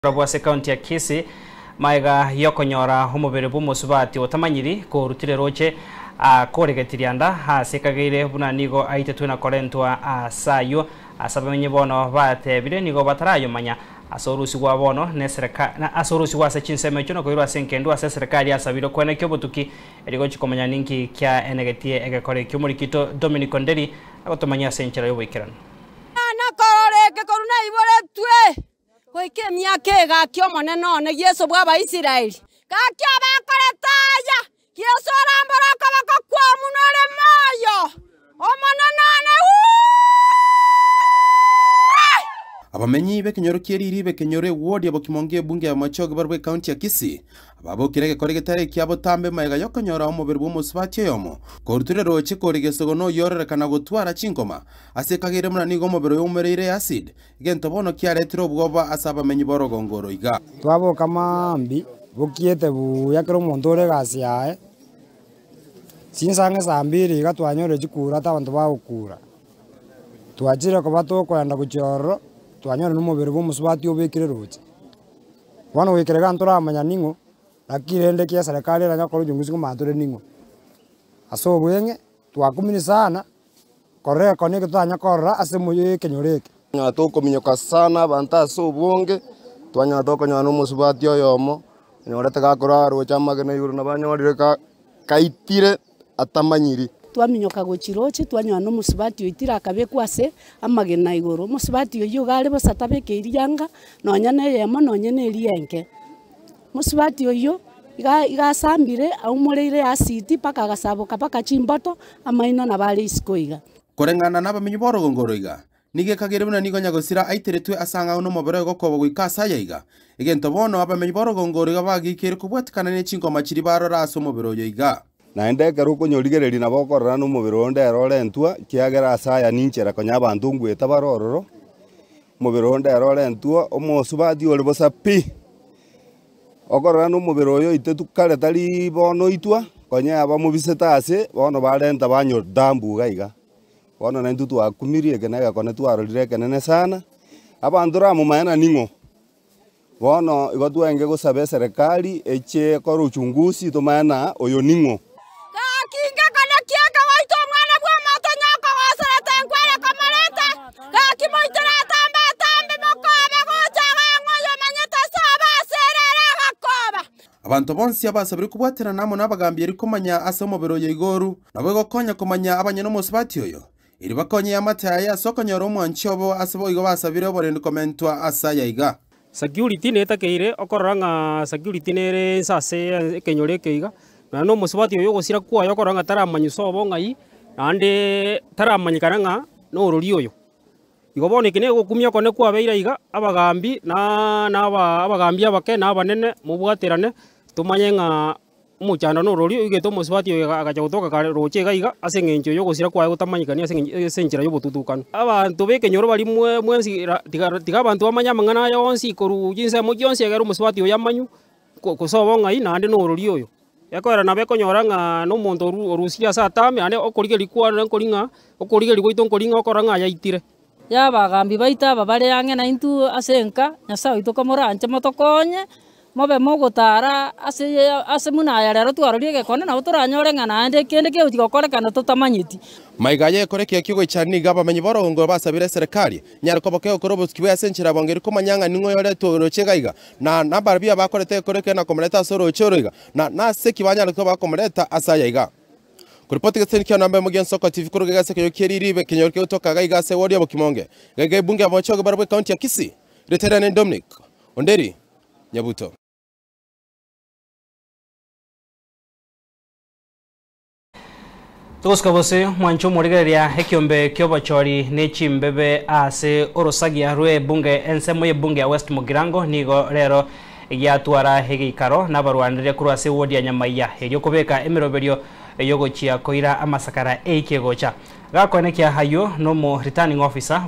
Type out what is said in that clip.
Bwase county ya Kisii maiga yokonyora homobere bw'omusubati otamanyiri korutire roche koregetirianda hasekagire buna nigo aitetwe na korentwa sayo asabamenye bono batebire nigo batarayo manya asorusi gwa bono ne serikali na asorusi gwa se chinseme cyo no koirwa senkendo ase serikali asabiro kwene kyo botuki erigo chikomanya ninki kya enegetie egekore kyo murikito Dominic Onderi agotomanya senchera yo wikirano na kororeke koruna ibore twe koike myake gakyo monene one Yesu bwa Israeli gakyo bakoretaya Yesu arambara kabako kwa munore moyo omonene abamenyi bekenyoro kiriri bekenyore ward ya bokimonge bunge ya machoge barwe county ya Kisii ababo kirege korege tare kyabo tambe maiga yokonyora omubiri bw'omusubati yomo koruture roche koregesogo no yorerekana gutwara chinkoma asekagire muna nigo omubiri yomureire acid gento bono kyaretiro bwoba asabamenyi borogongoro iga twabo kamambi bukiete buyakero omonto ore gasi yae sinsange saa 2 iga twanyore chikura tabantu bagukura twachire ko batokwenda kuchoro twanyora n'umubiri bw'omusubati obekire roche bwana wekere ganturamanya ningo lakirende kia serikali ranya koro jungusi kumatore ningo aso bwenge twakumini sana korre koneke twanya korra ase moye kenyoreke nya tokominyoka sana banta aso bwonge twanya tokonya n'omusubati oyomo nyorete gakora roche amagene yuru nabanyorire kaitire atamanyiri twaminyoka gochiroche twanywa no musubati oitira akabeku ase amagena igoro musubati oyo gare bosatabeke iriyanga nonya ne yemo nonya ne riyenke musubati oyo igasambire aumureire acid paka gasaboka paka chimboto amaino na bale iskoiga korengana n'abamenyi borogongoro iga nige kagere buna nigo nyagosira aiteretwe asanga no mobere gokobo gwikasa yaiga egento bono abamenyi borogongoro iga bagikere kubwatikana ne chinkoma chiri barora aso mobere oyo iga naende karuko nyorigereri na bokorana n'umubiri onde erorentwa kiagera asaya ninchera konya abantu ngweta barororo mubiri onde erorentwa omosubati ori bosapi okorana n'umubiri oyo itetukare tari bono itwa konya abamubiseta ase bono barenta banyo dambu gaiga bono nentu twakumirie kenega kone twarorire kenene sana abantu ramumaena ningo bono igotwenge gosabe serikali eche koro uchunguzi tomaena oyo ningo kinga kana kiaka waito mwana bwa mato nyaka wasarata nkwere kamareta gaki moitera tamba tambe mokobe gochaga ngoyo manyeta saba serera gakoba abantu bonsi abasabiri kubwatira namo nabagambiye ri komanya ase omubiri oyo igoru nabo gokonya komanya abanye n'omusubati oyo iri bakonye amataya sokonyora omwanchobo asabo igo basabire oborende komentwa asaya iga security netakeire okoranga security nere sase kenyoreke iga na no musubati oyo gosira kwa yokoranga taramanyu sobo ngai ande taramanyikana nga no rori oyo igobone kine gokumya kone kwa beira iga abagambi na abagambi abake na abanene mubwaterane tumanye nga umuchanda no rori igeto musubati oyo agacha gutoka kare roche iga asengencho yo gosira kwa gutamanyikania asengenchira yo botutukana abantu bekenyoro bali mwensi tiga abantu amanya mangana yonsi koru jinse mo yonsi agero musubati oyo amanyu kosobo ngai na ande no rori oyo yakwera na bekonyora nga no muntu orusia satame ane okorigeri kwa nkoringa okorigeri goito nkoringa okoranga yaitire ya bagambi baita babare yange na intu asenka nyasa itokomora anche motokonye mobe mogotara ase muna ya rero twarorige kone na uturanyore ngana ande kende ke utikokorekana tutamanyiti maigaye koreke kigo chani gaba menyi borongo basabire serikali nyar koboke okorobo kiwe asenchira bongeri komanyanga ningo yore toroche gaiga na nabarbia bakorete koreke na komereta soro choroiga na seki banyara ko bakomereta asaya iga kuripoti getseni kyo nambe mugen soko TV kurugega seke yo kiriribe kenyorke utoka gaiga se wodi abokimonge gege bunge amochoge barwe county ya Kisii reterane Dominic Onderi Nyabuto Tuska bose mwancho murigeria hekiombe kyobachori nechimbebe ase orosagia rwe bunge ensemo ye bunge ya West Mugirango nigo rero yatwara hegikaro nabarwanire kuri ase wodi ya Nyamaiya eryo kubeka emiroberio yogochia koira amasakara eikegocha gakonekia hayo no mo returning officer